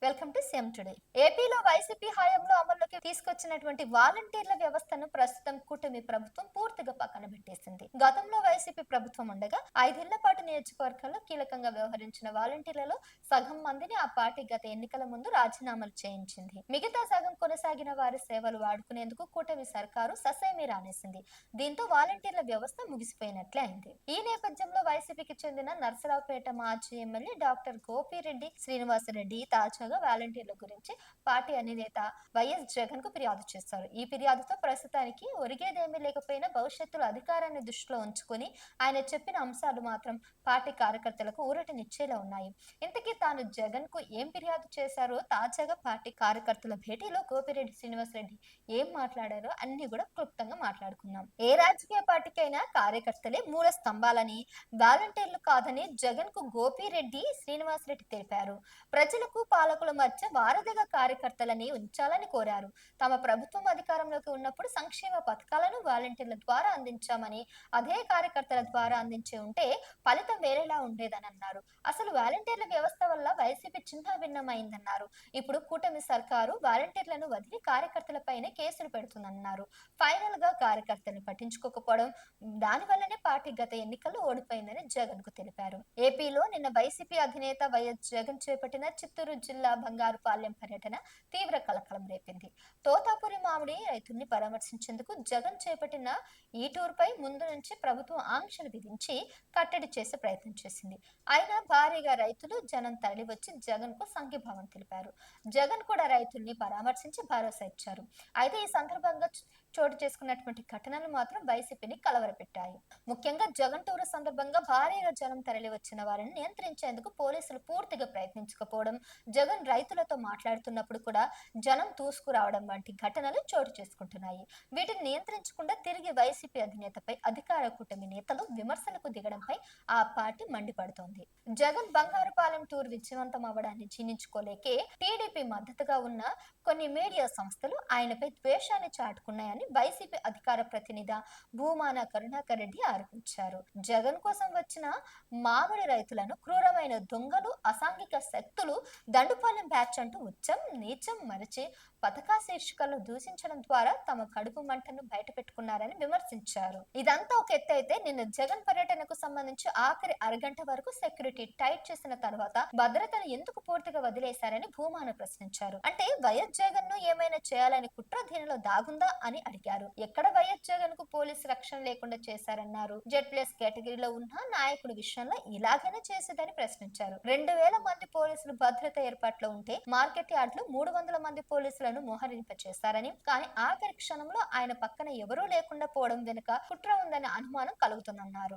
Welcome to CM today. ఏపీలో YCP హయాంలో అమల్లోకి తీసుకొచ్చినటువంటి వాలంటీర్ల వ్యవస్థను ప్రస్తుతం కూటమి ప్రభుత్వం పూర్తిగా పక్కన పెట్టేసింది. గతంలో వైసీపీ ప్రభుత్వం ఉండగా 5 ఏళ్ల పాటు నియోజకవర్గాల్లో కీలకంగా వ్యవహరించిన వాలంటీర్లలో సగం మందిని ఆ పార్టీ గత ఎన్నికల ముందు రాజీనామాలు చేయించింది. మిగతా సగం కొనసాగిన వారి సేవలు వాడుకునేందుకు కూటమి సర్కారు ససేమీ రానేసింది. దీంతో వాలంటీర్ల వ్యవస్థ ముగిసిపోయినట్లే అయింది. ఈ నేపథ్యంలో వైసీపీకి చెందిన నర్సరావుపేట మాజీ ఎమ్మెల్యే డాక్టర్ గోపిరెడ్డి శ్రీనివాసరెడ్డి తాజాగా వాలంటీర్ల గురించి పార్టీ అధినేత వైఎస్ జగన్ కు ఫిర్యాదు చేశారు. ఈ ఫిర్యాదుతో ప్రస్తుతానికి ఒరిగేదేమీ లేకపోయినా భవిష్యత్తులో అధికారాన్ని దృష్టిలో ఉంచుకుని ఆయన చెప్పిన అంశాలు మాత్రం పార్టీ కార్యకర్తలకు ఊరటనిచ్చేలా ఉన్నాయి. ఇంతకీ తాను జగన్ కు ఏం ఫిర్యాదు చేశారో తాజాగా పార్టీ కార్యకర్తల భేటీలో గోపిరెడ్డి శ్రీనివాసరెడ్డి ఏం మాట్లాడారో అన్ని కూడా క్లుప్తంగా మాట్లాడుకున్నాం. ఏ రాజకీయ పార్టీకైనా కార్యకర్తలే మూల స్తంభాలని, వాలంటీర్లు కాదని జగన్ కు గోపిరెడ్డి శ్రీనివాసరెడ్డి తెలిపారు. ప్రజలకు పాలకుల మధ్య వారధిగా కార్యకర్తలని ఉంచాలని కోరారు. తమ ప్రభుత్వం అధికారంలోకి ఉన్నప్పుడు సంక్షేమ పథకాలను వాలంటీర్ల ద్వారా అందించామని, అదే కార్యకర్తల ద్వారా అందించి ఉంటే ఫలితం వేరేలా ఉండేదని అన్నారు. అసలు వాలంటీర్ల వ్యవస్థ వల్ల వైసీపీ చిన్నాభిన్నమైందన్నారు. ఇప్పుడు కూటమి సర్కారు వాలంటీర్లను వదిలి కార్యకర్తలపైనే కేసులు పెడుతుందన్నారు. ఫైనల్ గా కార్యకర్తలను పట్టించుకోకపోవడం, దానివల్లనే పార్టీ గత ఎన్నికల్లో ఓడిపోయిందని జగన్ కు తెలిపారు. ఏపీలో నిన్న వైసీపీ అధినేత వైఎస్ జగన్ చేపట్టిన చిత్తూరు జిల్లా బంగారుపాలెం పర్యటన తీవ్ర కలకలం రేపింది. తోతాపురి మామిడి రైతుల్ని పరామర్శించేందుకు జగన్ చేపట్టిన ఈ టూర్ పై ముందు నుంచి ప్రభుత్వం ఆంక్షలు విధించి కట్టడి చేసే ప్రయత్నం చేసింది. అయినా భారీగా రైతులు జనం తరలివచ్చి జగన్ కు సంఘీభావం తెలిపారు. జగన్ కూడా రైతుల్ని పరామర్శించి భరోసా ఇచ్చారు. అయితే ఈ సందర్భంగా చోటు చేసుకున్నటువంటి ఘటనలు మాత్రం వైసీపీని కలవరపెట్టాయి. ముఖ్యంగా జగన్ టూర్ సందర్భంగా భారీగా జనం తరలి వచ్చిన వారిని నియంత్రించేందుకు పోలీసులు పూర్తిగా ప్రయత్నించకపోవడం, జగన్ రైతులతో మాట్లాడుతున్నప్పుడు కూడా జనం తూసుకురావడం వంటి ఘటనలు చోటు చేసుకుంటున్నాయి. వీటిని నియంత్రించకుండా తిరిగి వైసీపీ అధినేతపై అధికార కూటమి నేతలు విమర్శలకు దిగడంపై ఆ పార్టీ మండిపడుతోంది. జగన్ బంగారుపాలెం టూర్ విజయవంతం అవ్వడాన్ని జీర్ణించుకోలేకే టీడీపీ మద్దతుగా ఉన్న కొన్ని మీడియా సంస్థలు ఆయనపై ద్వేషాన్ని చాటుకున్నాయని వైసీపీ అధికార ప్రతినిధి భూమాన కరుణాకర్ రెడ్డి ఆరోపించారు. జగన్ కోసం వచ్చిన మామిడి రైతులను క్రూరమైన దొంగలు, అసాంఘిక శక్తులు, దండుపాలెం బ్యాచ్ అంటూ ఉచ్చం నీచం మరచి పథకా శీర్షికలను దూషించడం ద్వారా తమ కడుపు మంటను బయట పెట్టుకున్నారని విమర్శించారు. ఇదంతా ఒక ఎత్తు అయితే నిన్న జగన్ పర్యటనకు సంబంధించి ఆఖరి అరగంట వరకు సెక్యూరిటీ టైట్ చేసిన తర్వాత భద్రతను ఎందుకు పూర్తిగా వదిలేశారని భూమాన ప్రశ్నించారు. అంటే వైఎస్ జగన్ ను ఏమైనా చేయాలని కుట్ర దీనిలో దాగుందా అని అడిగారు. ఎక్కడ వైఎస్ జగన్ కు పోలీసు రక్షణ లేకుండా చేశారన్నారు. Z+ కేటగిరీలో ఉన్న నాయకుడి విషయంలో ఇలాగైనా చేసేదని ప్రశ్నించారు. 2000 మంది పోలీసులు భద్రత ఏర్పాట్లో ఉంటే మార్కెట్ యార్డ్ లో 300 మంది పోలీసులను మోహరింప చేశారని, కానీ ఆఖరి క్షణంలో ఆయన పక్కన ఎవరూ లేకుండా పోవడం వెనుక కుట్ర ఉందనే అనుమానం కలుగుతుందన్నారు.